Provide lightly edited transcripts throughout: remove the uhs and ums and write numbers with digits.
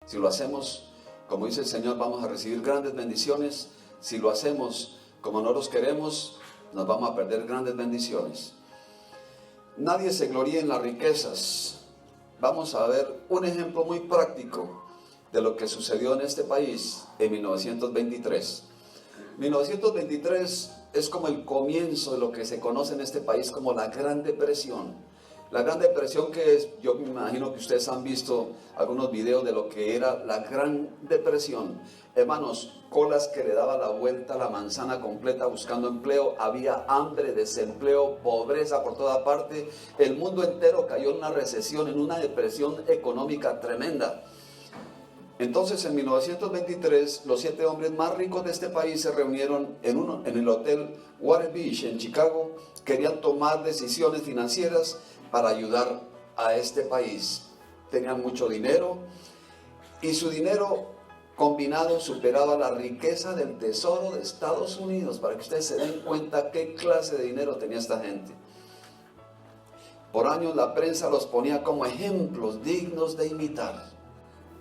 Si lo hacemos, como dice el Señor, vamos a recibir grandes bendiciones. Si lo hacemos como no los queremos, nos vamos a perder grandes bendiciones. Nadie se gloría en las riquezas. Vamos a ver un ejemplo muy práctico de lo que sucedió en este país en 1923. 1923 es como el comienzo de lo que se conoce en este país como la Gran Depresión. La Gran Depresión, que es, yo me imagino que ustedes han visto algunos videos de lo que era la Gran Depresión. Hermanos, colas que le daba la vuelta a la manzana completa buscando empleo, había hambre, desempleo, pobreza por toda parte. El mundo entero cayó en una recesión, en una depresión económica tremenda. Entonces, en 1923, los 7 hombres más ricos de este país se reunieron en el hotel Water Beach en Chicago. Querían tomar decisiones financieras para ayudar a este país. Tenían mucho dinero y su dinero combinado superaba la riqueza del tesoro de Estados Unidos, para que ustedes se den cuenta qué clase de dinero tenía esta gente. Por años la prensa los ponía como ejemplos dignos de imitar.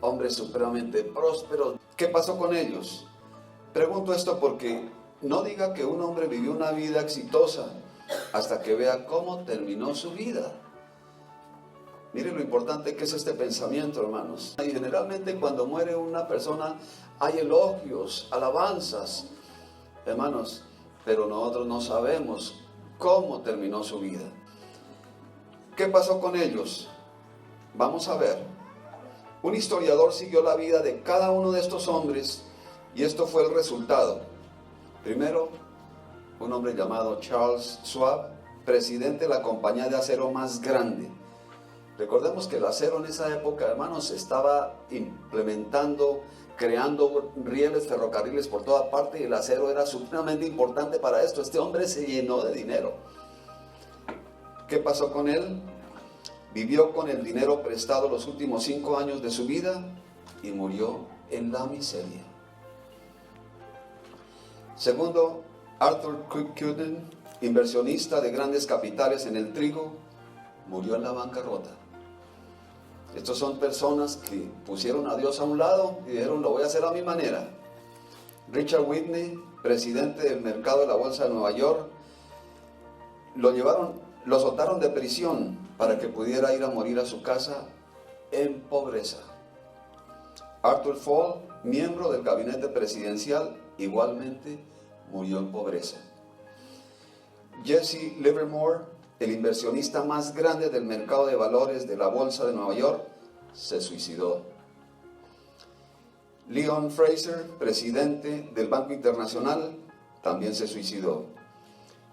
Hombres supremamente prósperos. ¿Qué pasó con ellos? Pregunto esto porque no diga que un hombre vivió una vida exitosa hasta que vea cómo terminó su vida. Miren lo importante que es este pensamiento, hermanos. Y generalmente cuando muere una persona hay elogios, alabanzas, hermanos, pero nosotros no sabemos cómo terminó su vida. ¿Qué pasó con ellos? Vamos a ver. Un historiador siguió la vida de cada uno de estos hombres y esto fue el resultado. Primero, un hombre llamado Charles Schwab, presidente de la compañía de acero más grande. Recordemos que el acero en esa época, hermanos, estaba implementando, creando rieles, ferrocarriles por toda parte, y el acero era supremamente importante para esto. Este hombre se llenó de dinero. ¿Qué pasó con él? Vivió con el dinero prestado los últimos 5 años de su vida y murió en la miseria. Segundo, Arthur Cutten, inversionista de grandes capitales en el trigo, murió en la bancarrota. Estos son personas que pusieron a Dios a un lado y dijeron, lo voy a hacer a mi manera. Richard Whitney, presidente del mercado de la Bolsa de Nueva York, lo soltaron de prisión para que pudiera ir a morir a su casa en pobreza. Arthur Fall, miembro del gabinete presidencial, igualmente murió en pobreza. Jesse Livermore, el inversionista más grande del mercado de valores de la Bolsa de Nueva York, se suicidó. Leon Fraser, presidente del Banco Internacional, también se suicidó.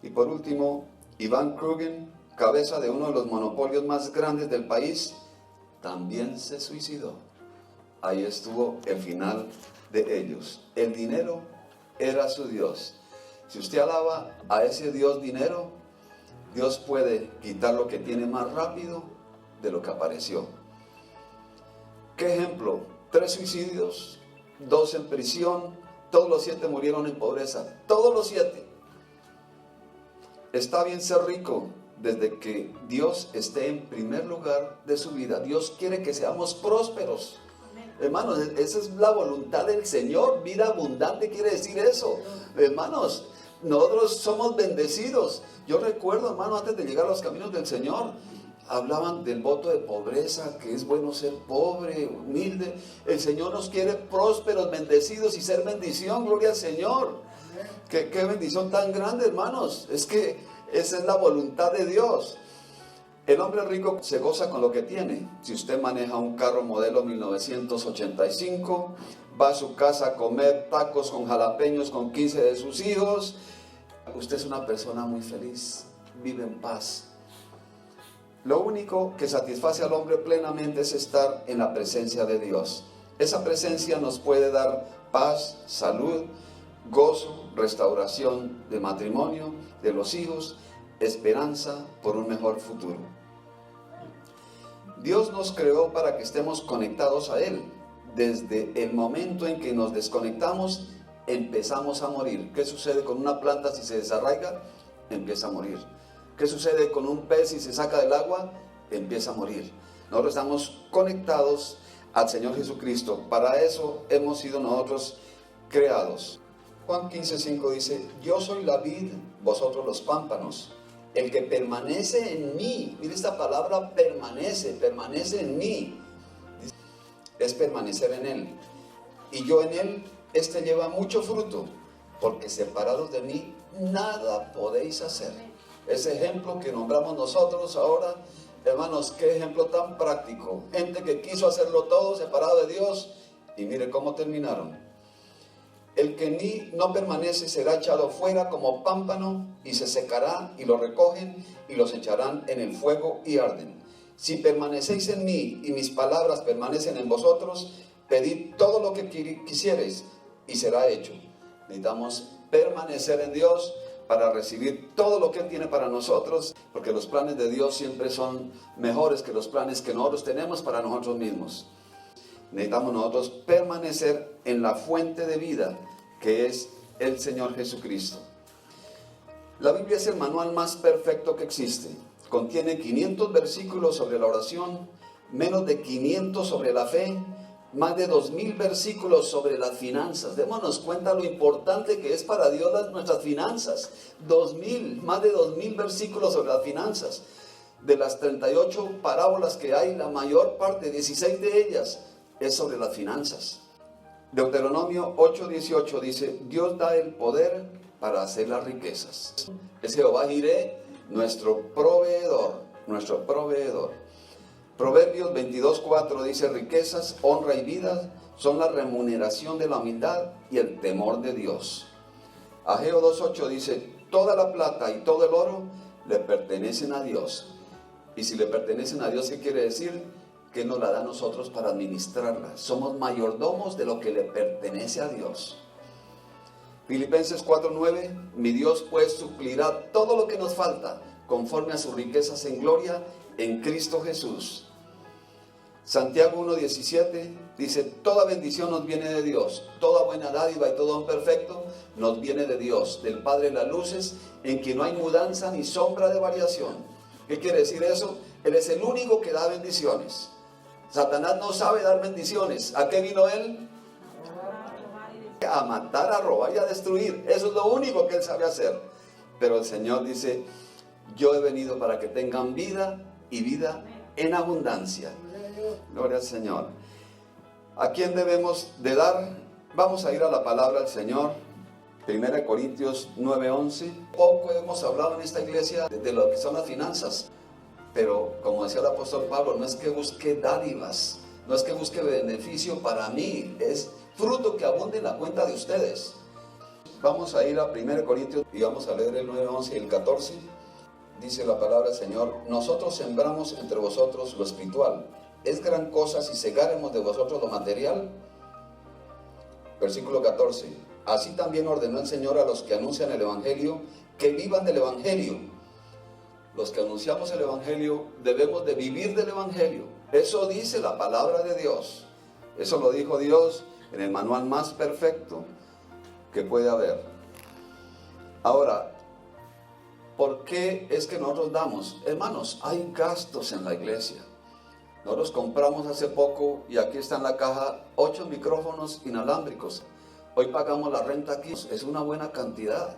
Y por último, Ivan Krugman, cabeza de uno de los monopolios más grandes del país, también se suicidó. Ahí estuvo el final de ellos. El dinero era su Dios. Si usted alaba a ese Dios dinero, Dios puede quitar lo que tiene más rápido de lo que apareció. ¿Qué ejemplo? 3 suicidios, 2 en prisión, todos los 7 murieron en pobreza, todos los 7. Está bien ser rico desde que Dios esté en primer lugar de su vida. Dios quiere que seamos prósperos. Hermanos, esa es la voluntad del Señor. Vida abundante quiere decir eso. Hermanos, nosotros somos bendecidos. Yo recuerdo, hermano, antes de llegar a los caminos del Señor, hablaban del voto de pobreza, que es bueno ser pobre, humilde. El Señor nos quiere prósperos, bendecidos y ser bendición. Gloria al Señor. Qué bendición tan grande, hermanos. Es que esa es la voluntad de Dios. El hombre rico se goza con lo que tiene. Si usted maneja un carro modelo 1985, va a su casa a comer tacos con jalapeños con 15 de sus hijos, usted es una persona muy feliz, vive en paz. Lo único que satisface al hombre plenamente es estar en la presencia de Dios. Esa presencia nos puede dar paz, salud, gozo, restauración de matrimonio, de los hijos, esperanza por un mejor futuro. Dios nos creó para que estemos conectados a Él. Desde el momento en que nos desconectamos, empezamos a morir. ¿Qué sucede con una planta si se desarraiga? Empieza a morir. ¿Qué sucede con un pez si se saca del agua? Empieza a morir. Nosotros estamos conectados al Señor Jesucristo. Para eso hemos sido nosotros creados. Juan 15:5 dice, yo soy la vid, vosotros los pámpanos. El que permanece en mí, mire esta palabra permanece en mí, es permanecer en Él. Y yo en Él, este lleva mucho fruto, porque separados de mí, nada podéis hacer. Ese ejemplo que nombramos nosotros ahora, hermanos, qué ejemplo tan práctico. Gente que quiso hacerlo todo separado de Dios, y mire cómo terminaron. El que en mí no permanece será echado fuera como pámpano y se secará, y lo recogen y los echarán en el fuego y arden. Si permanecéis en mí y mis palabras permanecen en vosotros, pedid todo lo que quisiereis y será hecho. Necesitamos permanecer en Dios para recibir todo lo que Él tiene para nosotros, porque los planes de Dios siempre son mejores que los planes que nosotros tenemos para nosotros mismos. Necesitamos nosotros permanecer en la fuente de vida, que es el Señor Jesucristo. La Biblia es el manual más perfecto que existe. Contiene 500 versículos sobre la oración, menos de 500 sobre la fe, más de 2000 versículos sobre las finanzas. Démonos cuenta lo importante que es para Dios nuestras finanzas. Más de 2000 versículos sobre las finanzas. De las 38 parábolas que hay, la mayor parte, 16 de ellas, es sobre las finanzas. Deuteronomio 8:18 dice, Dios da el poder para hacer las riquezas. Es Jehová Jireh, nuestro proveedor. Proverbios 22:4 dice, riquezas, honra y vida son la remuneración de la humildad y el temor de Dios. Ageo 2:8 dice, toda la plata y todo el oro le pertenecen a Dios. Y si le pertenecen a Dios, ¿qué quiere decir? Que nos la da a nosotros para administrarla. Somos mayordomos de lo que le pertenece a Dios. Filipenses 4:9, mi Dios pues suplirá todo lo que nos falta, conforme a sus riquezas en gloria, en Cristo Jesús. Santiago 1:17 dice, toda bendición nos viene de Dios, toda buena dádiva y todo don perfecto nos viene de Dios, del Padre de las luces, en quien no hay mudanza ni sombra de variación. ¿Qué quiere decir eso? Él es el único que da bendiciones. Satanás no sabe dar bendiciones. ¿A qué vino él? A matar, a robar y a destruir. Eso es lo único que él sabe hacer. Pero el Señor dice, yo he venido para que tengan vida y vida en abundancia. Gloria al Señor. ¿A quién debemos de dar? Vamos a ir a la palabra del Señor. 1 Corintios 9:11. Poco hemos hablado en esta iglesia de lo que son las finanzas. Pero como decía el apóstol Pablo, no es que busque dádivas, no es que busque beneficio para mí, es fruto que abunde en la cuenta de ustedes. Vamos a ir a 1 Corintios y vamos a leer el 9:11 y el 14. Dice la palabra del Señor, nosotros sembramos entre vosotros lo espiritual. ¿Es gran cosa si segáremos de vosotros lo material? Versículo 14. Así también ordenó el Señor a los que anuncian el Evangelio que vivan del Evangelio. Los que anunciamos el Evangelio debemos de vivir del Evangelio. Eso dice la palabra de Dios. Eso lo dijo Dios en el manual más perfecto que puede haber. Ahora, ¿por qué es que nosotros damos? Hermanos, hay gastos en la iglesia. Nosotros compramos hace poco, y aquí está en la caja, 8 micrófonos inalámbricos. Hoy pagamos la renta aquí, es una buena cantidad.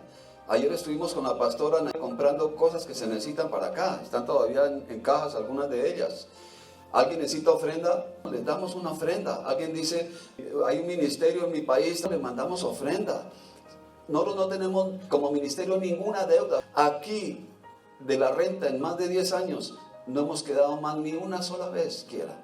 Ayer estuvimos con la pastora comprando cosas que se necesitan para acá. Están todavía en cajas algunas de ellas. ¿Alguien necesita ofrenda? Les damos una ofrenda. Alguien dice, hay un ministerio en mi país, le mandamos ofrenda. Nosotros no tenemos como ministerio ninguna deuda. Aquí, de la renta en más de 10 años, no hemos quedado mal ni una sola vez quiera.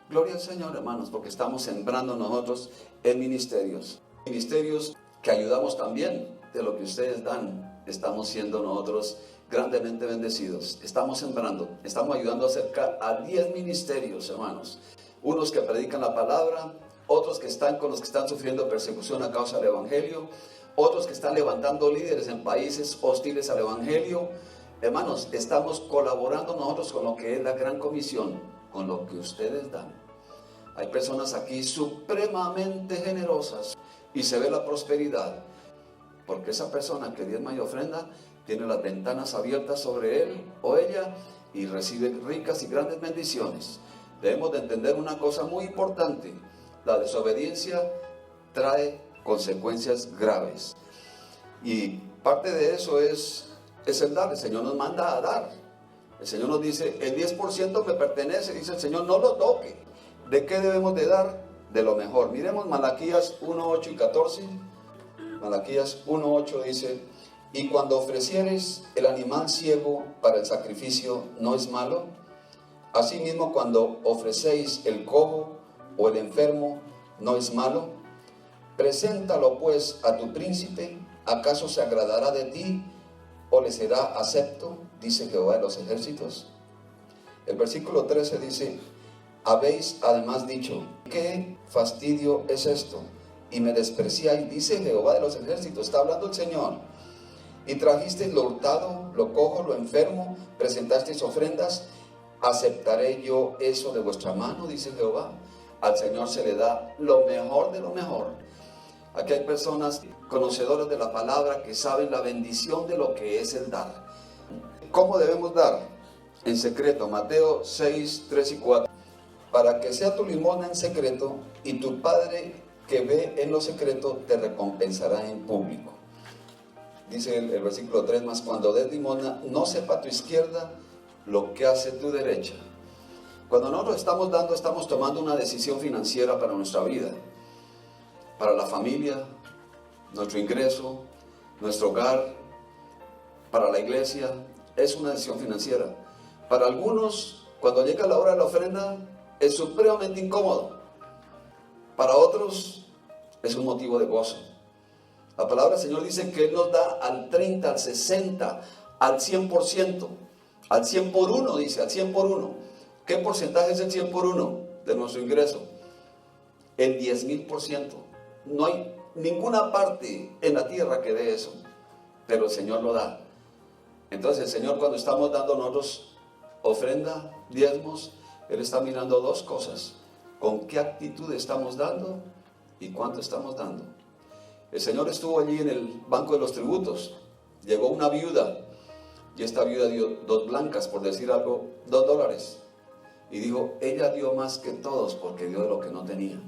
Gloria al Señor, hermanos, porque estamos sembrando nosotros en ministerios. Ministerios que ayudamos también. De lo que ustedes dan, estamos siendo nosotros grandemente bendecidos. Estamos sembrando, estamos ayudando a cerca a 10 ministerios, hermanos. Unos que predican la palabra, otros que están con los que están sufriendo persecución a causa del Evangelio, otros que están levantando líderes en países hostiles al Evangelio. Hermanos, estamos colaborando nosotros con lo que es la gran comisión, con lo que ustedes dan. Hay personas aquí supremamente generosas y se ve la prosperidad. Porque esa persona que diezma y ofrenda tiene las ventanas abiertas sobre él o ella y recibe ricas y grandes bendiciones. debemos de entender una cosa muy importante: la desobediencia trae consecuencias graves. Y parte de eso es el dar. El Señor nos manda a dar. El Señor nos dice, el 10% me pertenece. Dice el Señor, no lo toque. ¿De qué debemos de dar? De lo mejor. Miremos Malaquías 1:8 y 14. Malaquías 1:8 dice, y cuando ofrecieres el animal ciego para el sacrificio, ¿no es malo? Asimismo, cuando ofrecéis el cojo o el enfermo, ¿no es malo? Preséntalo pues a tu príncipe, ¿acaso se agradará de ti o le será acepto? Dice Jehová de los ejércitos. El versículo 13 dice, habéis además dicho, ¿qué fastidio es esto? Y me despreciáis, dice Jehová de los ejércitos, está hablando el Señor. Y trajisteis lo hurtado, lo cojo, lo enfermo, presentasteis ofrendas, ¿aceptaré yo eso de vuestra mano? Dice Jehová. Al Señor se le da lo mejor de lo mejor. Aquí hay personas conocedoras de la palabra que saben la bendición de lo que es el dar. ¿Cómo debemos dar? En secreto, Mateo 6, 3 y 4. Para que sea tu limosna en secreto, y tu Padre que ve en lo secreto te recompensará en público. Dice el versículo 3, más cuando des limosna, no sepa tu izquierda lo que hace tu derecha. Cuando nosotros estamos dando, estamos tomando una decisión financiera para nuestra vida, para la familia, nuestro ingreso, nuestro hogar, para la iglesia. Es una decisión financiera. Para algunos, cuando llega la hora de la ofrenda, es supremamente incómodo. Para otros, es un motivo de gozo. La palabra del Señor dice que Él nos da al 30, al 60, al 100%, al 100 por 1, dice, al 100 por 1. ¿Qué porcentaje es el 100 por 1 de nuestro ingreso? El 10,000%. No hay ninguna parte en la tierra que dé eso, pero el Señor lo da. Entonces el Señor, cuando estamos dando nosotros ofrenda, diezmos, Él está mirando dos cosas: con qué actitud estamos dando y cuánto estamos dando. El Señor estuvo allí en el banco de los tributos. Llegó una viuda, y esta viuda dio 2 blancas, por decir algo, $2. Y dijo, ella dio más que todos porque dio de lo que no tenía.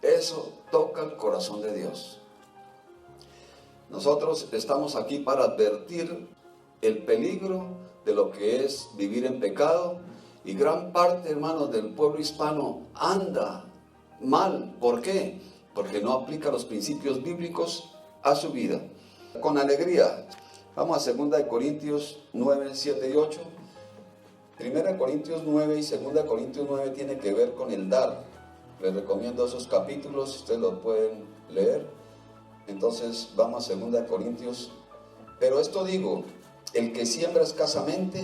Eso toca el corazón de Dios. Nosotros estamos aquí para advertir el peligro de lo que es vivir en pecado. Y gran parte, hermanos, del pueblo hispano anda mal. ¿Por qué? Porque no aplica los principios bíblicos a su vida. Con alegría, vamos a 2 Corintios 9, 7 y 8. 1 Corintios 9 y 2 Corintios 9 tiene que ver con el dar. Les recomiendo esos capítulos, ustedes los pueden leer. Entonces vamos a 2 Corintios. Pero esto digo, el que siembra escasamente,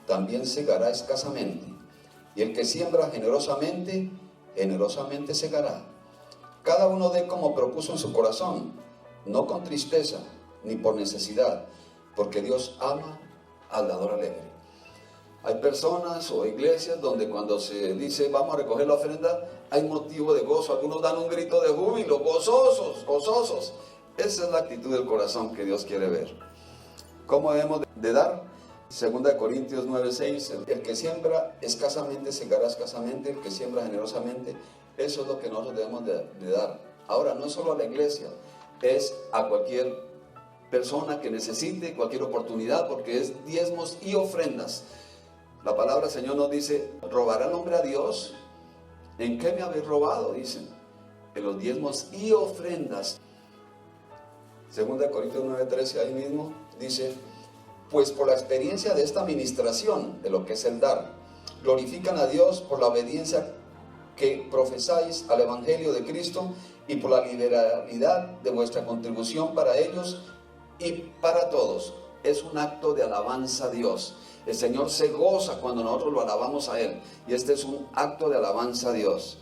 también segará escasamente. Y el que siembra generosamente, generosamente segará. Cada uno dé como propuso en su corazón, no con tristeza, ni por necesidad, porque Dios ama al dador alegre. Hay personas o iglesias donde cuando se dice vamos a recoger la ofrenda, hay motivo de gozo. Algunos dan un grito de júbilo, gozosos, gozosos. Esa es la actitud del corazón que Dios quiere ver. ¿Cómo debemos de dar? 2 Corintios 9:6, el que siembra escasamente segará escasamente, el que siembra generosamente. Eso es lo que nosotros debemos de dar. Ahora, no es solo a la iglesia, es a cualquier persona que necesite, cualquier oportunidad, porque es diezmos y ofrendas. La palabra del Señor nos dice, ¿robará el hombre a Dios? ¿En qué me habéis robado? Dicen, en los diezmos y ofrendas. 2 Corintios 9:13, ahí mismo, dice, pues por la experiencia de esta administración, de lo que es el dar, glorifican a Dios por la obediencia que profesáis al Evangelio de Cristo y por la liberalidad de vuestra contribución para ellos y para todos. Es un acto de alabanza a Dios. El Señor se goza cuando nosotros lo alabamos a Él, y este es un acto de alabanza a Dios.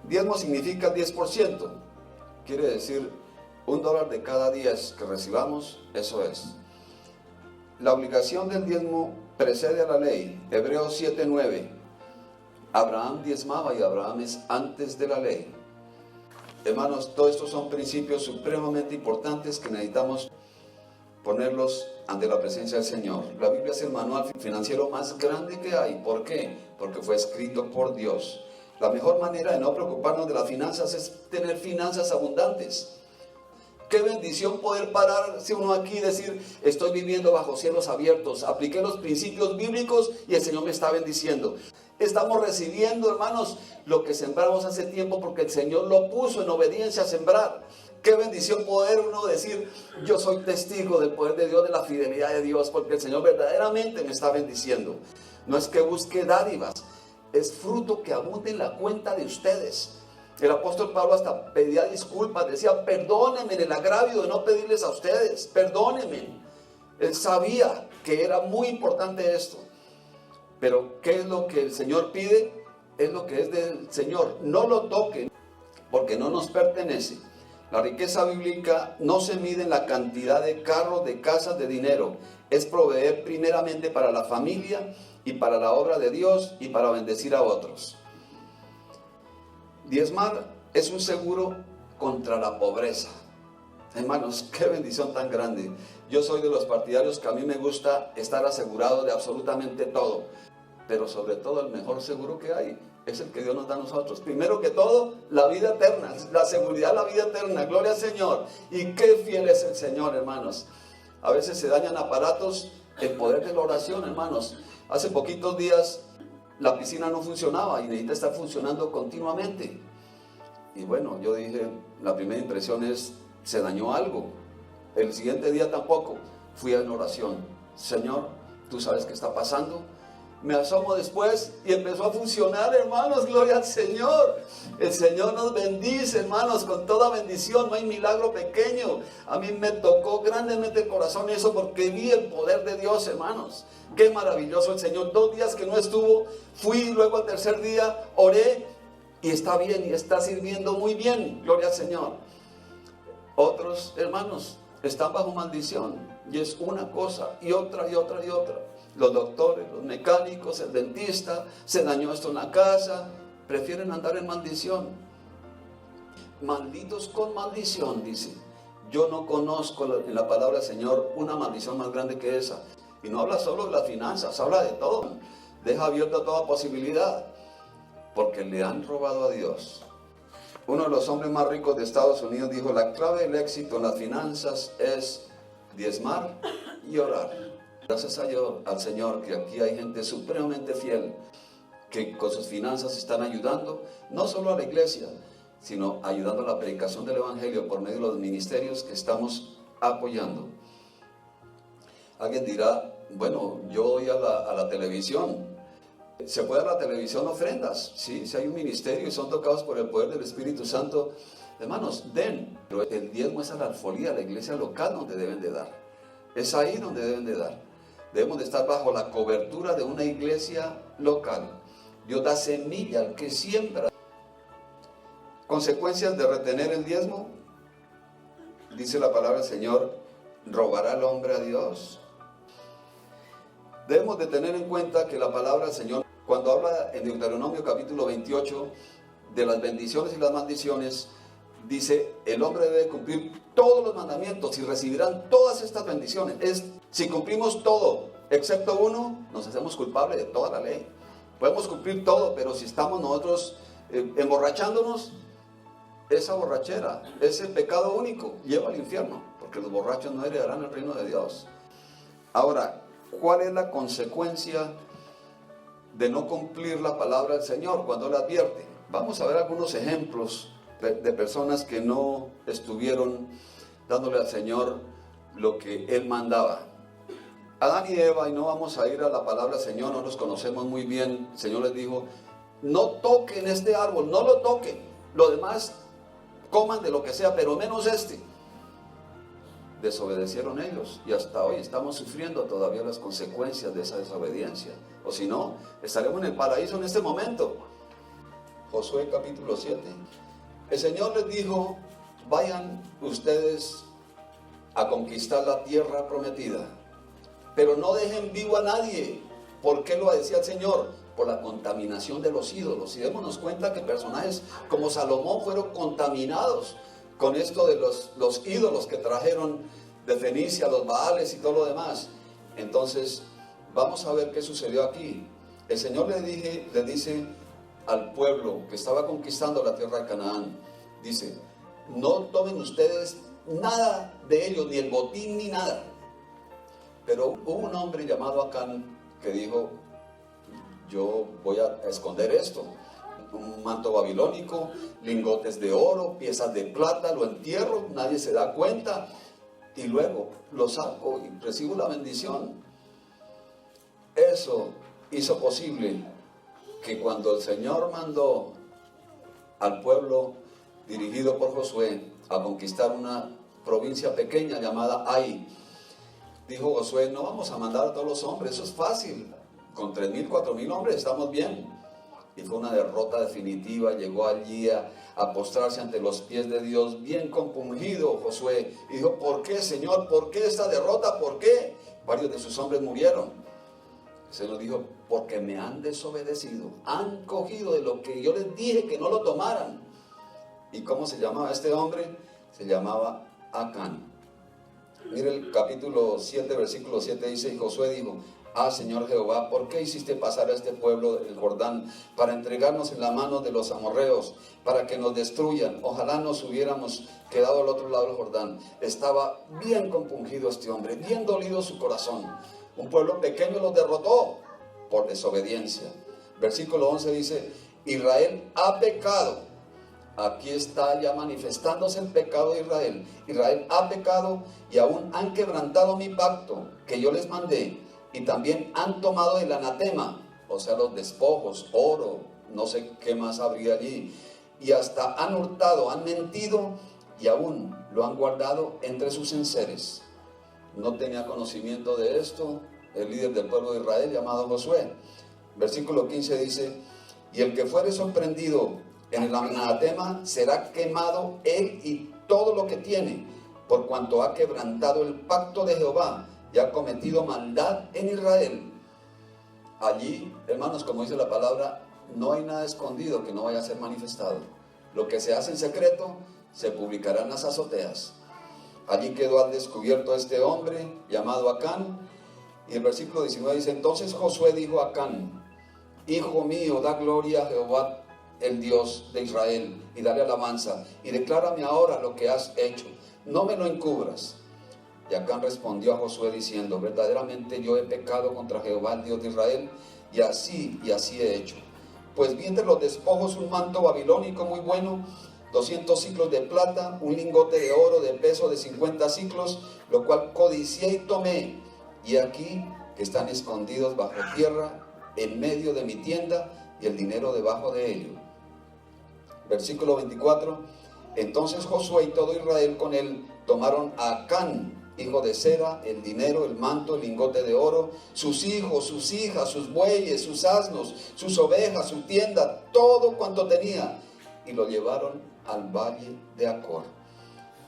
Diezmo significa 10%, quiere decir $1 de cada 10 que recibamos, eso es. La obligación del diezmo precede a la ley. Hebreos 7:9. Abraham diezmaba y Abraham es antes de la ley. Hermanos, todos estos son principios supremamente importantes que necesitamos ponerlos ante la presencia del Señor. La Biblia es el manual financiero más grande que hay. ¿Por qué? Porque fue escrito por Dios. La mejor manera de no preocuparnos de las finanzas es tener finanzas abundantes. Qué bendición poder pararse uno aquí y decir, estoy viviendo bajo cielos abiertos, apliqué los principios bíblicos y el Señor me está bendiciendo. Estamos recibiendo, hermanos, lo que sembramos hace tiempo porque el Señor lo puso en obediencia a sembrar. Qué bendición poder uno decir, yo soy testigo del poder de Dios, de la fidelidad de Dios, porque el Señor verdaderamente me está bendiciendo. No es que busque dádivas, es fruto que abunde en la cuenta de ustedes. El apóstol Pablo hasta pedía disculpas, decía, perdónenme el agravio de no pedirles a ustedes, perdónenme. Él sabía que era muy importante esto. Pero ¿qué es lo que el Señor pide? Es lo que es del Señor. No lo toquen, porque no nos pertenece. La riqueza bíblica no se mide en la cantidad de carros, de casas, de dinero. Es proveer primeramente para la familia y para la obra de Dios y para bendecir a otros. Diezmar es un seguro contra la pobreza. Hermanos, qué bendición tan grande. Yo soy de los partidarios que a mí me gusta estar asegurado de absolutamente todo. Pero sobre todo el mejor seguro que hay es el que Dios nos da a nosotros. Primero que todo, la vida eterna, la seguridad de la vida eterna. Gloria al Señor. Y qué fiel es el Señor, hermanos. A veces se dañan aparatos, el poder de la oración, hermanos. Hace poquitos días la piscina no funcionaba y necesita estar funcionando continuamente. Y bueno, yo dije, la primera impresión es, se dañó algo. El siguiente día tampoco. Fui en oración. Señor, ¿tú sabes qué está pasando? Me asomo después y empezó a funcionar, hermanos, gloria al Señor. El Señor nos bendice, hermanos, con toda bendición, no hay milagro pequeño. A mí me tocó grandemente el corazón eso porque vi el poder de Dios, hermanos. Qué maravilloso el Señor. 2 días que no estuvo, fui luego al tercer día, oré y está bien y está sirviendo muy bien, gloria al Señor. Otros hermanos están bajo maldición y es una cosa y otra y otra y otra. Los doctores, los mecánicos, el dentista, se dañó esto en la casa, prefieren andar en maldición. Malditos con maldición, dice. Yo no conozco en la palabra del Señor una maldición más grande que esa. Y no habla solo de las finanzas, habla de todo. Deja abierta toda posibilidad, porque le han robado a Dios. Uno de los hombres más ricos de Estados Unidos dijo, la clave del éxito en las finanzas es diezmar y orar. Gracias al Señor que aquí hay gente supremamente fiel que con sus finanzas están ayudando no solo a la iglesia, sino ayudando a la predicación del Evangelio por medio de los ministerios que estamos apoyando. Alguien dirá, bueno, yo voy a la televisión. ¿Se puede a la televisión ofrendas? Sí, si hay un ministerio y son tocados por el poder del Espíritu Santo, hermanos, den. Pero el diezmo es a la alfolía, la iglesia local donde deben de dar. Es ahí donde deben de dar. Debemos de estar bajo la cobertura de una iglesia local. Dios da semilla al que siembra. Consecuencias de retener el diezmo. Dice la palabra del Señor, ¿robará el hombre a Dios? Debemos de tener en cuenta que la palabra del Señor, cuando habla en Deuteronomio capítulo 28 de las bendiciones y las maldiciones, dice, el hombre debe cumplir todos los mandamientos y recibirán todas estas bendiciones. Si cumplimos todo, excepto uno, nos hacemos culpables de toda la ley. Podemos cumplir todo, pero si estamos nosotros emborrachándonos, esa borrachera, ese pecado único, lleva al infierno, porque los borrachos no heredarán el reino de Dios. Ahora, ¿cuál es la consecuencia de no cumplir la palabra del Señor cuando la advierte? Vamos a ver algunos ejemplos de personas que no estuvieron dándole al Señor lo que Él mandaba. Adán y Eva, y no vamos a ir a la palabra del Señor, no los conocemos muy bien. El Señor les dijo, no toquen este árbol, no lo toquen. Lo demás, coman de lo que sea, pero menos este. Desobedecieron ellos y hasta hoy estamos sufriendo todavía las consecuencias de esa desobediencia. O si no, estaremos en el paraíso en este momento. Josué capítulo 7. El Señor les dijo, vayan ustedes a conquistar la tierra prometida, pero no dejen vivo a nadie. ¿Por qué lo decía el Señor? Por la contaminación de los ídolos. Y démonos cuenta que personajes como Salomón fueron contaminados con esto de los ídolos que trajeron de Fenicia, los Baales y todo lo demás. Entonces, vamos a ver qué sucedió aquí. El Señor le dice al pueblo que estaba conquistando la tierra de Canaán, dice, no tomen ustedes nada de ellos, ni el botín ni nada. Pero hubo un hombre llamado Acán que dijo, yo voy a esconder esto, un manto babilónico, lingotes de oro, piezas de plata, lo entierro, nadie se da cuenta y luego lo saco y recibo la bendición. Eso hizo posible que cuando el Señor mandó al pueblo dirigido por Josué a conquistar una provincia pequeña llamada Ai, dijo Josué, no vamos a mandar a todos los hombres, eso es fácil, con 3,000, 4,000 hombres estamos bien. Y fue una derrota definitiva, llegó allí a postrarse ante los pies de Dios, bien compungido Josué, y dijo, ¿por qué, Señor? ¿Por qué esta derrota? ¿Por qué? Varios de sus hombres murieron. El Señor dijo, porque me han desobedecido, han cogido de lo que yo les dije que no lo tomaran. ¿Y cómo se llamaba este hombre? Se llamaba Acán. Mire el capítulo 7, versículo 7 dice, y Josué dijo, Señor Jehová, ¿por qué hiciste pasar a este pueblo el Jordán para entregarnos en la mano de los amorreos, para que nos destruyan? Ojalá nos hubiéramos quedado al otro lado del Jordán. Estaba bien compungido este hombre, bien dolido su corazón. Un pueblo pequeño los derrotó por desobediencia. Versículo 11 dice, Israel ha pecado. Aquí está ya manifestándose el pecado de Israel. Israel ha pecado y aún han quebrantado mi pacto que yo les mandé. Y también han tomado el anatema, o sea, los despojos, oro, no sé qué más habría allí. Y hasta han hurtado, han mentido y aún lo han guardado entre sus enseres. No tenía conocimiento de esto el líder del pueblo de Israel llamado Josué. Versículo 15 dice, y el que fuere sorprendido en el anatema será quemado él y todo lo que tiene, por cuanto ha quebrantado el pacto de Jehová y ha cometido maldad en Israel. Allí, hermanos, como dice la palabra, no hay nada escondido que no vaya a ser manifestado. Lo que se hace en secreto se publicará en las azoteas. Allí quedó al descubierto este hombre llamado Acán. Y el versículo 19 dice, entonces Josué dijo a Acán, hijo mío, da gloria a Jehová, el Dios de Israel, y dale alabanza, y declárame ahora lo que has hecho, no me lo encubras. Y Acán respondió a Josué diciendo, verdaderamente yo he pecado contra Jehová, el Dios de Israel, y así he hecho. Pues vi entre los despojos un manto babilónico muy bueno, 200 ciclos de plata, un lingote de oro de peso de 50 ciclos, lo cual codicié y tomé. Y aquí que están escondidos bajo tierra, en medio de mi tienda, y el dinero debajo de ello. Versículo 24. Entonces Josué y todo Israel con él tomaron a Acán, hijo de Zera, el dinero, el manto, el lingote de oro, sus hijos, sus hijas, sus bueyes, sus asnos, sus ovejas, su tienda, todo cuanto tenía, y lo llevaron al valle de Acor.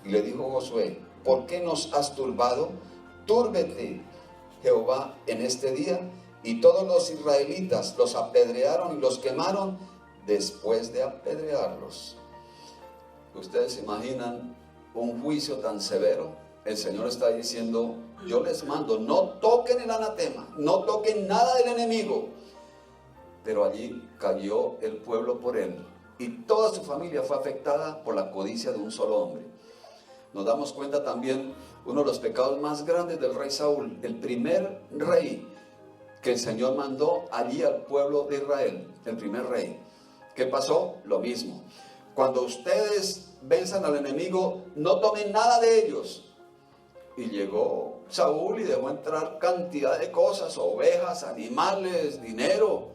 Y le dijo Josué, ¿por qué nos has turbado? Túrbete Jehová en este día. Y todos los israelitas los apedrearon y los quemaron después de apedrearlos. ¿Ustedes se imaginan un juicio tan severo? El Señor está diciendo, yo les mando, no toquen el anatema, no toquen nada del enemigo. Pero allí cayó el pueblo por él, y toda su familia fue afectada por la codicia de un solo hombre. Nos damos cuenta también, uno de los pecados más grandes del rey Saúl, el primer rey que el Señor mandó allí al pueblo de Israel, el primer rey. ¿Qué pasó? Lo mismo. Cuando ustedes venzan al enemigo, no tomen nada de ellos. Y llegó Saúl y dejó entrar cantidad de cosas, ovejas, animales, dinero.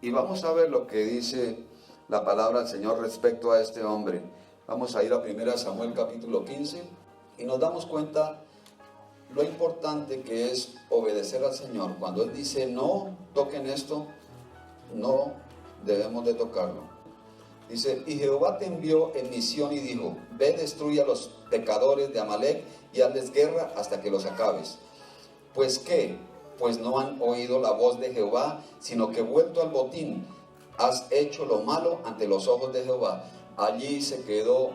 Y vamos a ver lo que dice la palabra del Señor respecto a este hombre. Vamos a ir a 1 Samuel capítulo 15 y nos damos cuenta lo importante que es obedecer al Señor. Cuando Él dice no toquen esto, no debemos de tocarlo. Dice, y Jehová te envió en misión y dijo, ve, destruye a los pecadores de Amalec y hazles guerra hasta que los acabes. Pues ¿qué? Pues no han oído la voz de Jehová, sino que vuelto al botín, has hecho lo malo ante los ojos de Jehová. Allí se quedó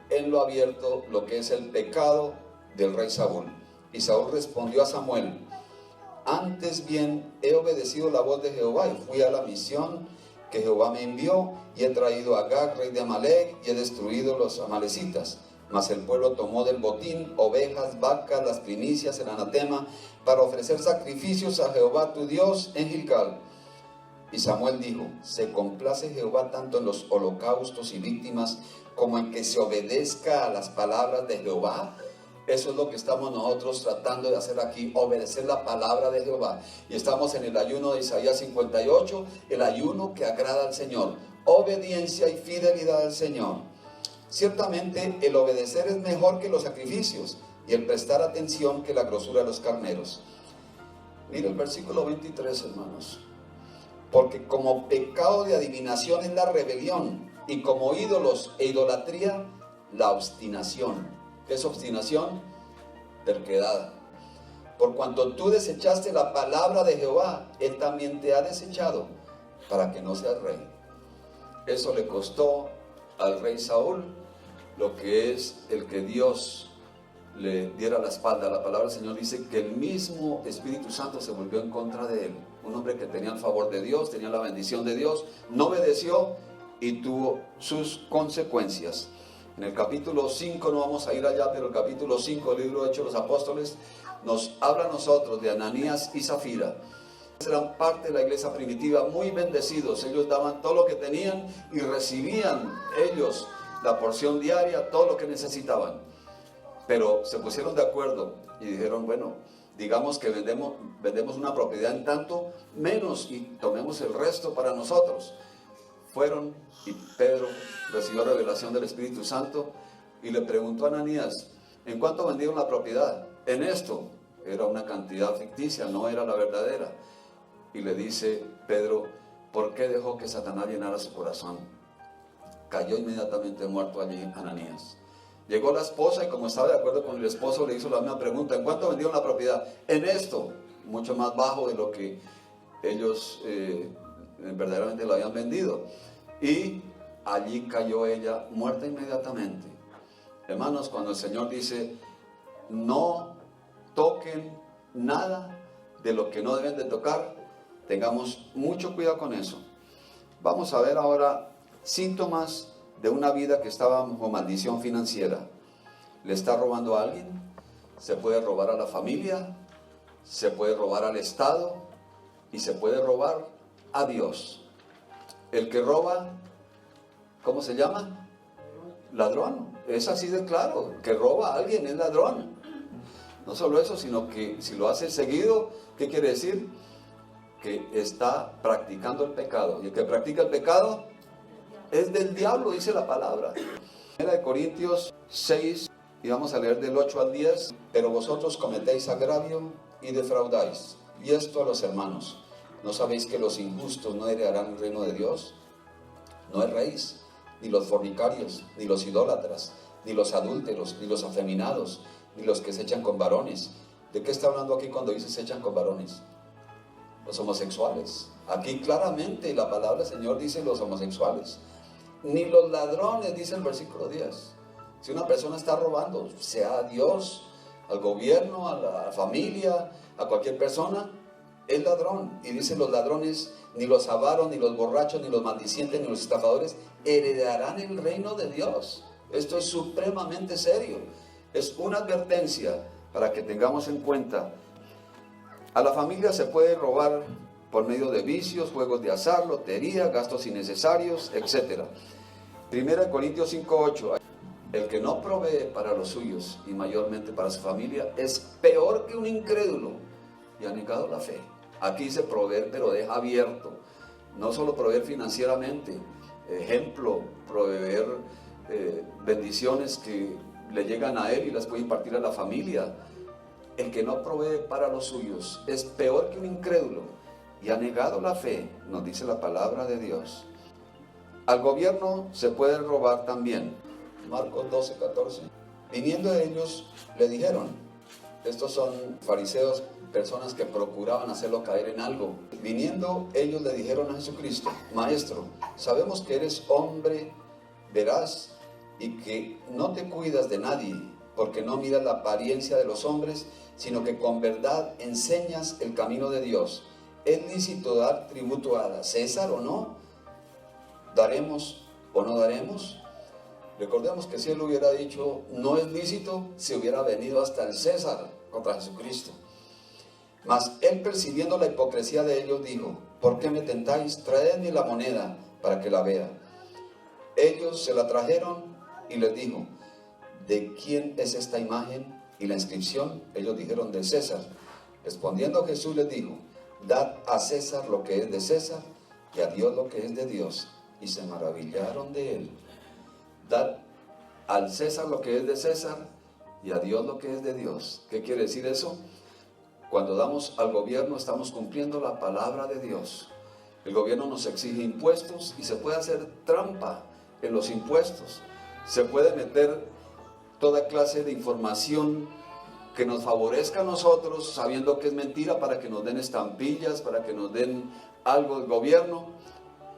en lo abierto lo que es el pecado del rey Saúl. Y Saúl respondió a Samuel: antes bien he obedecido la voz de Jehová y fui a la misión que Jehová me envió, y he traído a Agag, rey de Amalec, y he destruido los amalecitas. Mas el pueblo tomó del botín ovejas, vacas, las primicias, el anatema, para ofrecer sacrificios a Jehová tu Dios en Gilgal. Y Samuel dijo: ¿se complace Jehová tanto en los holocaustos y víctimas como en que se obedezca a las palabras de Jehová? Eso es lo que estamos nosotros tratando de hacer aquí, obedecer la palabra de Jehová. Y estamos en el ayuno de Isaías 58, el ayuno que agrada al Señor. Obediencia y fidelidad al Señor. Ciertamente el obedecer es mejor que los sacrificios, y el prestar atención que la grosura de los carneros. Mira el versículo 23, hermanos. Porque como pecado de adivinación es la rebelión, y como ídolos e idolatría, la obstinación. ¿Qué es obstinación? Terquedad. Por cuanto tú desechaste la palabra de Jehová, Él también te ha desechado, para que no seas rey. Eso le costó al rey Saúl lo que es el que Dios le diera la espalda. La palabra del Señor dice que el mismo Espíritu Santo se volvió en contra de él. Un hombre que tenía el favor de Dios, tenía la bendición de Dios, no obedeció y tuvo sus consecuencias. En el capítulo 5, no vamos a ir allá, pero el capítulo 5 del libro de Hechos de los Apóstoles nos habla a nosotros de Ananías y Zafira. Eran parte de la iglesia primitiva, muy bendecidos. Ellos daban todo lo que tenían y recibían ellos la porción diaria, todo lo que necesitaban. Pero se pusieron de acuerdo y dijeron: bueno, digamos que vendemos una propiedad en tanto menos y tomemos el resto para nosotros. Fueron y Pedro recibió revelación del Espíritu Santo y le preguntó a Ananías: ¿en cuánto vendieron la propiedad? En esto. Era una cantidad ficticia, no era la verdadera. Y le dice Pedro: ¿por qué dejó que Satanás llenara su corazón? Cayó inmediatamente muerto allí Ananías. Llegó la esposa y, como estaba de acuerdo con el esposo, le hizo la misma pregunta: ¿en cuánto vendieron la propiedad? En esto. Mucho más bajo de lo que ellos verdaderamente lo habían vendido. Y allí cayó ella muerta inmediatamente. Hermanos, cuando el Señor dice: no toquen nada de lo que no deben de tocar, tengamos mucho cuidado con eso. Vamos a ver ahora síntomas de una vida que estaba bajo maldición financiera. ¿Le está robando a alguien? Se puede robar a la familia, se puede robar al Estado y se puede robar a Dios. El que roba, ¿cómo se llama? Ladrón. Es así de claro. El que roba a alguien es ladrón. No solo eso, sino que si lo hace seguido, ¿qué quiere decir? Que está practicando el pecado. Y el que practica el pecado es del diablo, dice la palabra. En la de Corintios 6, y vamos a leer del 8 al 10. Pero vosotros cometéis agravio y defraudáis. Y esto a los hermanos. ¿No sabéis que los injustos no heredarán el reino de Dios? No erréis, ni los fornicarios, ni los idólatras, ni los adúlteros, ni los afeminados, ni los que se echan con varones. ¿De qué está hablando aquí cuando dice se echan con varones? Los homosexuales. Aquí claramente la palabra del Señor dice los homosexuales. Ni los ladrones, dice el versículo 10. Si una persona está robando, sea a Dios, al gobierno, a la familia, a cualquier persona, es ladrón. Y dice: los ladrones, ni los avaros, ni los borrachos, ni los maldicientes, ni los estafadores heredarán el reino de Dios. Esto es supremamente serio. Es una advertencia para que tengamos en cuenta. A la familia se puede robar por medio de vicios, juegos de azar, lotería, gastos innecesarios, etc. 1 Corintios 5:8. El que no provee para los suyos y mayormente para su familia es peor que un incrédulo y ha negado la fe. Aquí dice proveer, pero deja abierto. No solo proveer financieramente, ejemplo, proveer bendiciones que le llegan a él y las puede impartir a la familia. El que no provee para los suyos es peor que un incrédulo y ha negado la fe, nos dice la palabra de Dios. Al gobierno se puede robar también. Marcos 12:14. Viniendo ellos le dijeron, estos son fariseos, personas que procuraban hacerlo caer en algo. Viniendo ellos le dijeron a Jesucristo: Maestro, sabemos que eres hombre veraz y que no te cuidas de nadie, porque no miras la apariencia de los hombres, sino que con verdad enseñas el camino de Dios. ¿Es lícito dar tributo a César o no? ¿Daremos o no daremos? Recordemos que si él hubiera dicho no es lícito, se hubiera venido hasta el César contra Jesucristo. Mas él, percibiendo la hipocresía de ellos, dijo: ¿por qué me tentáis? Traedme la moneda para que la vea. Ellos se la trajeron y les dijo: ¿de quién es esta imagen y la inscripción? Ellos dijeron: de César. Respondiendo Jesús les dijo: dad a César lo que es de César y a Dios lo que es de Dios. Y se maravillaron de él. Dad al César lo que es de César y a Dios lo que es de Dios. ¿Qué quiere decir eso? Cuando damos al gobierno estamos cumpliendo la palabra de Dios. El gobierno nos exige impuestos y se puede hacer trampa en los impuestos. Se puede meter toda clase de información que nos favorezca a nosotros, sabiendo que es mentira, para que nos den estampillas, para que nos den algo del gobierno.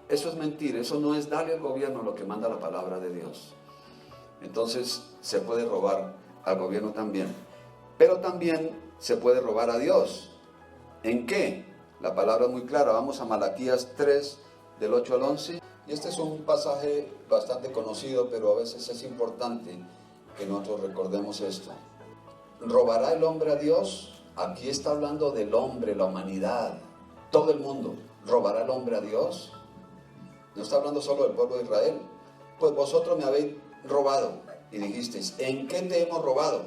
Eso es mentira, eso no es darle al gobierno lo que manda la palabra de Dios. Entonces se puede robar al gobierno también. Pero también se puede robar a Dios. ¿En qué? La palabra es muy clara. Vamos a Malaquías 3, del 8 al 11. Y este es un pasaje bastante conocido, pero a veces es importante que nosotros recordemos esto. ¿Robará el hombre a Dios? Aquí está hablando del hombre, la humanidad, todo el mundo. ¿Robará el hombre a Dios? No está hablando solo del pueblo de Israel. Pues vosotros me habéis robado. Y dijisteis: ¿en qué te hemos robado?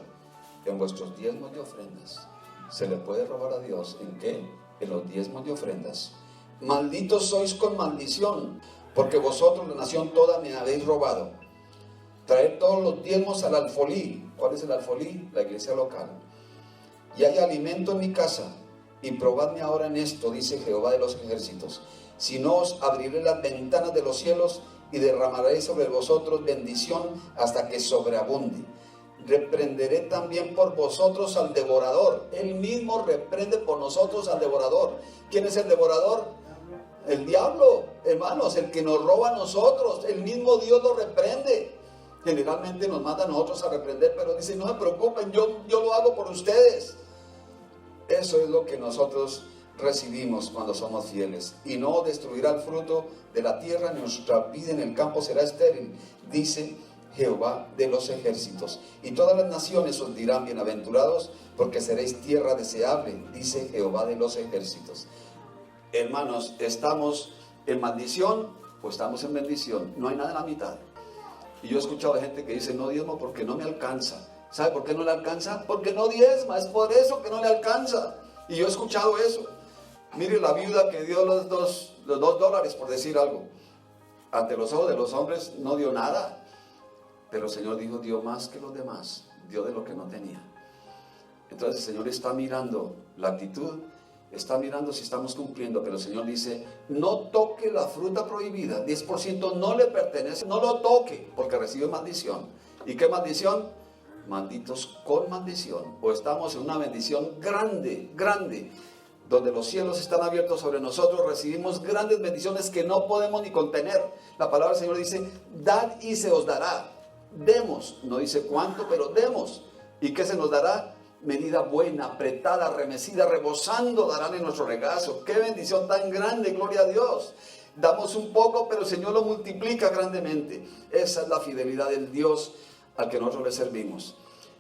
En vuestros diezmos y ofrendas. ¿Se le puede robar a Dios? ¿En qué? En los diezmos y ofrendas. Malditos sois con maldición, porque vosotros, la nación toda, me habéis robado. Traed todos los diezmos al alfolí. ¿Cuál es el alfolí? La iglesia local. Y hay alimento en mi casa. Y probadme ahora en esto, dice Jehová de los ejércitos, si no os abriré las ventanas de los cielos y derramaré sobre vosotros bendición hasta que sobreabunde. Reprenderé también por vosotros al devorador. Él mismo reprende por nosotros al devorador. ¿Quién es el devorador? El diablo, hermanos, el que nos roba a nosotros. El mismo Dios lo reprende. Generalmente nos manda a nosotros a reprender, pero dice: no se preocupen, yo lo hago por ustedes. Eso es lo que nosotros recibimos cuando somos fieles. Y no destruirá el fruto de la tierra, ni nuestra vida en el campo será estéril, dice Jehová de los ejércitos. Y todas las naciones os dirán: bienaventurados, porque seréis tierra deseable, dice Jehová de los ejércitos. Hermanos, ¿estamos en maldición o estamos en bendición? No hay nada en la mitad. Y yo he escuchado a gente que dice: no diezmo porque no me alcanza. ¿Sabe por qué no le alcanza? Porque no diezma, es por eso que no le alcanza. Y yo he escuchado eso. Mire, la viuda que dio los $2, por decir algo, ante los ojos de los hombres no dio nada, pero el Señor dijo: dio más que los demás, dio de lo que no tenía. Entonces el Señor está mirando la actitud, está mirando si estamos cumpliendo, pero el Señor dice: no toque la fruta prohibida, 10% no le pertenece, no lo toque, porque recibe maldición. ¿Y qué maldición? Malditos con maldición. O estamos en una bendición grande, grande, donde los cielos están abiertos sobre nosotros, recibimos grandes bendiciones que no podemos ni contener. La palabra del Señor dice: dad y se os dará. Demos, no dice cuánto, pero demos. ¿Y qué se nos dará? Medida buena, apretada, remecida, rebosando darán en nuestro regazo. ¡Qué bendición tan grande! ¡Gloria a Dios! Damos un poco, pero el Señor lo multiplica grandemente. Esa es la fidelidad del Dios al que nosotros le servimos.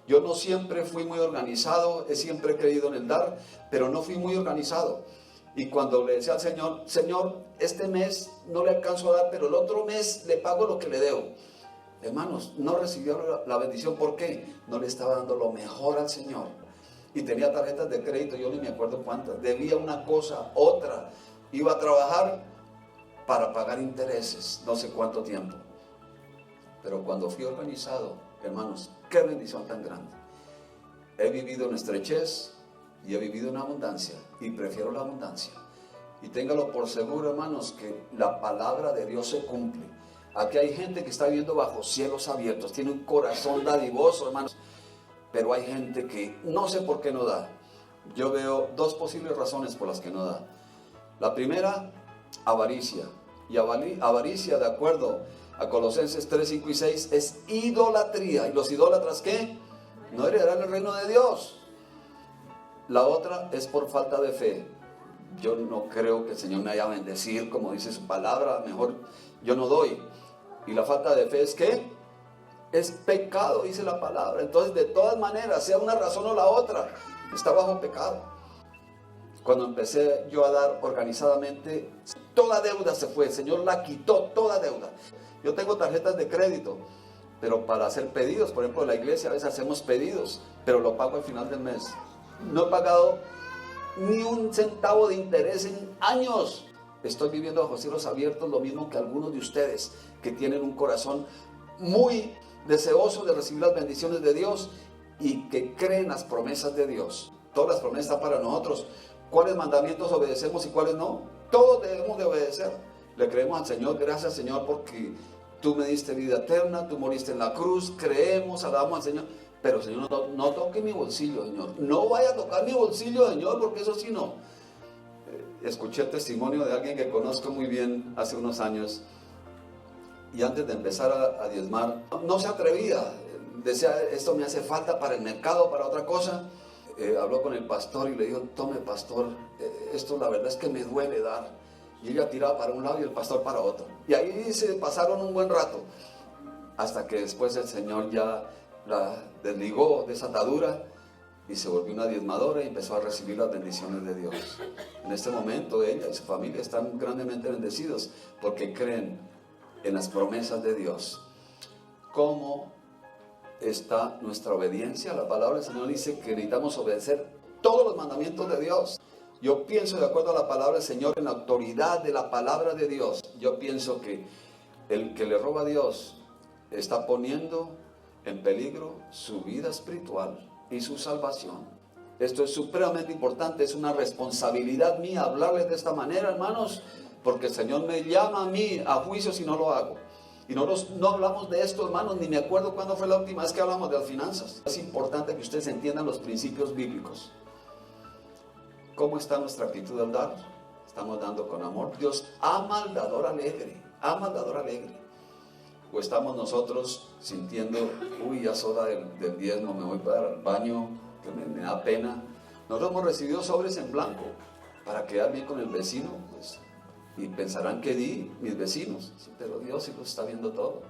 Yo no siempre fui muy organizado, he siempre creído en el dar, pero no fui muy organizado. Y cuando le decía al Señor: Señor, este mes no le alcanzo a dar, pero el otro mes le pago lo que le debo. Hermanos, no recibió la bendición. ¿Por qué? No le estaba dando lo mejor al Señor. Y tenía tarjetas de crédito, yo ni me acuerdo cuántas. Debía una cosa, otra. Iba a trabajar para pagar intereses, no sé cuánto tiempo. Pero cuando fui organizado, hermanos, qué bendición tan grande. He vivido en estrechez y he vivido en abundancia, y prefiero la abundancia. Y téngalo por seguro, hermanos, que la palabra de Dios se cumple. Aquí hay gente que está viviendo bajo cielos abiertos, tiene un corazón dadivoso, hermanos, pero hay gente que no sé por qué no da. Yo veo dos posibles razones por las que no da. La primera, avaricia. Y avaricia, de acuerdo a Colosenses 3, 5 y 6, es idolatría. ¿Y los idólatras qué? no heredarán el reino de Dios. La otra es por falta de fe. Yo no creo que el Señor me vaya a bendecir, como dice su palabra, mejor yo no doy. Y la falta de fe es ¿qué? Es pecado, dice la palabra. Entonces, de todas maneras, sea una razón o la otra, está bajo pecado. Cuando empecé yo a dar organizadamente, toda deuda se fue. El Señor la quitó, toda deuda. Yo tengo tarjetas de crédito, pero para hacer pedidos, por ejemplo, en la iglesia a veces hacemos pedidos, pero lo pago al final del mes. No he pagado ni un centavo de interés en años. Estoy viviendo bajo cielos abiertos, lo mismo que algunos de ustedes que tienen un corazón muy deseoso de recibir las bendiciones de Dios y que creen las promesas de Dios. Todas las promesas están para nosotros. ¿Cuáles mandamientos obedecemos y cuáles no? Todos debemos de obedecer. Le creemos al Señor. Gracias, Señor, porque tú me diste vida eterna, tú moriste en la cruz. Creemos, alabamos al Señor. Pero, Señor, no toque mi bolsillo, Señor. No vaya a tocar mi bolsillo, Señor, porque eso sí no. Escuché el testimonio de alguien que conozco muy bien hace unos años. Y antes de empezar a diezmar, no se atrevía. Decía, esto me hace falta para el mercado, para otra cosa. Habló con el pastor y le dijo, tome, pastor, esto la verdad es que me duele dar. Y ella tiraba para un lado y el pastor para otro. Y ahí se pasaron un buen rato. Hasta que después el Señor ya la desligó de esa atadura y se volvió una diezmadora y empezó a recibir las bendiciones de Dios. En este momento ella y su familia están grandemente bendecidos porque creen en las promesas de Dios. ¿Cómo está nuestra obediencia? La palabra del Señor dice que necesitamos obedecer todos los mandamientos de Dios. Yo pienso, de acuerdo a la palabra del Señor, en la autoridad de la palabra de Dios, yo pienso que el que le roba a Dios está poniendo en peligro su vida espiritual y su salvación. Esto es supremamente importante, es una responsabilidad mía hablarles de esta manera, hermanos, porque el Señor me llama a mí a juicio si no lo hago. Y nosotros no hablamos de esto, hermanos, ni me acuerdo cuándo fue la última vez que hablamos de las finanzas. Es importante que ustedes entiendan los principios bíblicos. ¿Cómo está nuestra actitud al dar? ¿Estamos dando con amor? Dios ama al dador alegre, ama al dador alegre. O estamos nosotros sintiendo, uy, ya es hora del diezmo, me voy para el baño, que me da pena. Nosotros hemos recibido sobres en blanco para quedar bien con el vecino, pues, y pensarán que di mis vecinos, sí, pero Dios sí lo está viendo todo.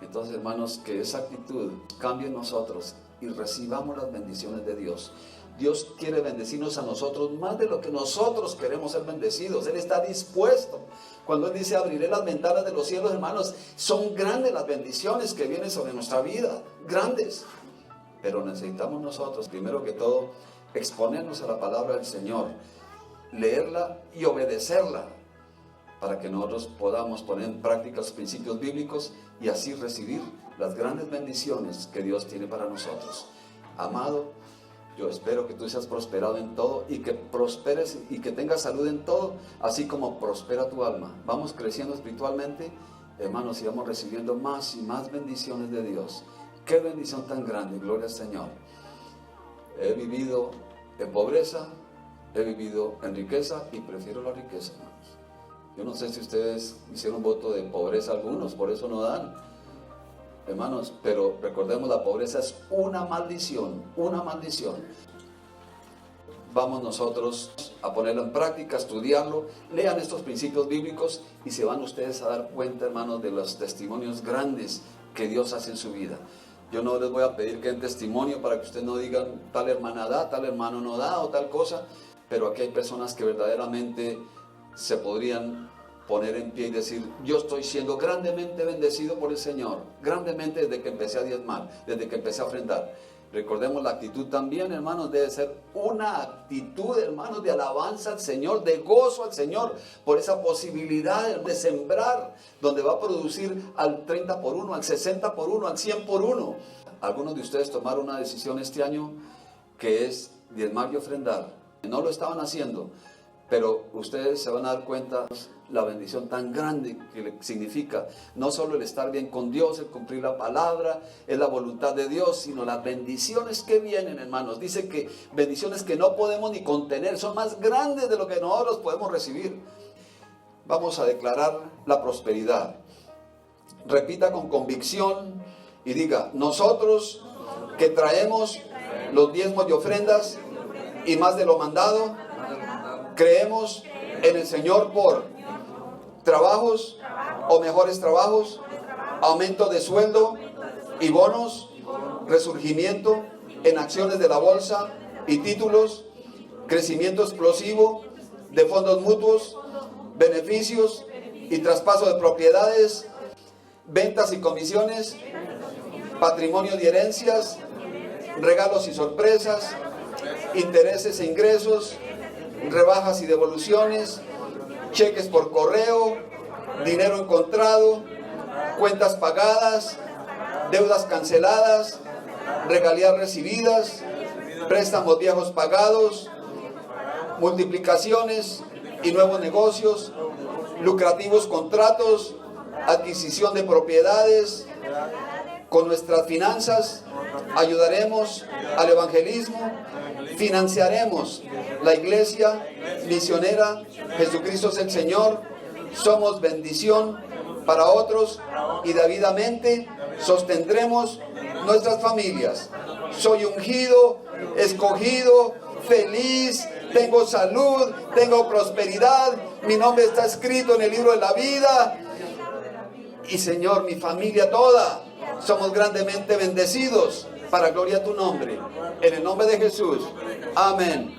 Entonces, hermanos, que esa actitud cambie en nosotros y recibamos las bendiciones de Dios. Dios quiere bendecirnos a nosotros más de lo que nosotros queremos ser bendecidos. Él está dispuesto. Cuando Él dice, abriré las ventanas de los cielos, hermanos, son grandes las bendiciones que vienen sobre nuestra vida, grandes. Pero necesitamos nosotros, primero que todo, exponernos a la palabra del Señor, leerla y obedecerla, para que nosotros podamos poner en práctica los principios bíblicos y así recibir las grandes bendiciones que Dios tiene para nosotros. Amado, yo espero que tú seas prosperado en todo y que prosperes y que tengas salud en todo, así como prospera tu alma. Vamos creciendo espiritualmente, hermanos, y vamos recibiendo más y más bendiciones de Dios. Qué bendición tan grande, gloria al Señor. He vivido en pobreza, he vivido en riqueza y prefiero la riqueza, hermanos. Yo no sé si ustedes hicieron voto de pobreza algunos, por eso no dan. Hermanos, pero recordemos, la pobreza es una maldición, una maldición. Vamos nosotros a ponerlo en práctica, a estudiarlo, lean estos principios bíblicos y se van ustedes a dar cuenta, hermanos, de los testimonios grandes que Dios hace en su vida. Yo no les voy a pedir que den testimonio para que ustedes no digan tal hermana da, tal hermano no da o tal cosa, pero aquí hay personas que verdaderamente se podrían poner en pie y decir, yo estoy siendo grandemente bendecido por el Señor, grandemente desde que empecé a diezmar, desde que empecé a ofrendar. Recordemos, la actitud también, hermanos, debe ser una actitud, hermanos, de alabanza al Señor, de gozo al Señor, por esa posibilidad de sembrar, donde va a producir al 30 por 1, al 60 por 1, al 100 por 1. Algunos de ustedes tomaron una decisión este año que es diezmar y ofrendar. No lo estaban haciendo, pero ustedes se van a dar cuenta la bendición tan grande que significa no solo el estar bien con Dios, el cumplir la palabra, es la voluntad de Dios, sino las bendiciones que vienen, hermanos. Dice que bendiciones que no podemos ni contener, son más grandes de lo que nosotros podemos recibir. Vamos a declarar la prosperidad. Repita con convicción y diga, nosotros que traemos los diezmos y ofrendas y más de lo mandado. Creemos en el Señor por trabajos o mejores trabajos, aumento de sueldo y bonos, resurgimiento en acciones de la bolsa y títulos, crecimiento explosivo de fondos mutuos, beneficios y traspaso de propiedades, ventas y comisiones, patrimonio y herencias, regalos y sorpresas, intereses e ingresos, rebajas y devoluciones, cheques por correo, dinero encontrado, cuentas pagadas, deudas canceladas, regalías recibidas, préstamos viejos pagados, multiplicaciones y nuevos negocios, lucrativos contratos, adquisición de propiedades. Con nuestras finanzas ayudaremos al evangelismo, financiaremos la iglesia misionera. Jesucristo es el Señor. Somos bendición para otros y debidamente sostendremos nuestras familias. Soy ungido, escogido, feliz, tengo salud, tengo prosperidad, mi nombre está escrito en el libro de la vida. Y Señor, mi familia toda, somos grandemente bendecidos para gloria a tu nombre. En el nombre de Jesús. Amén.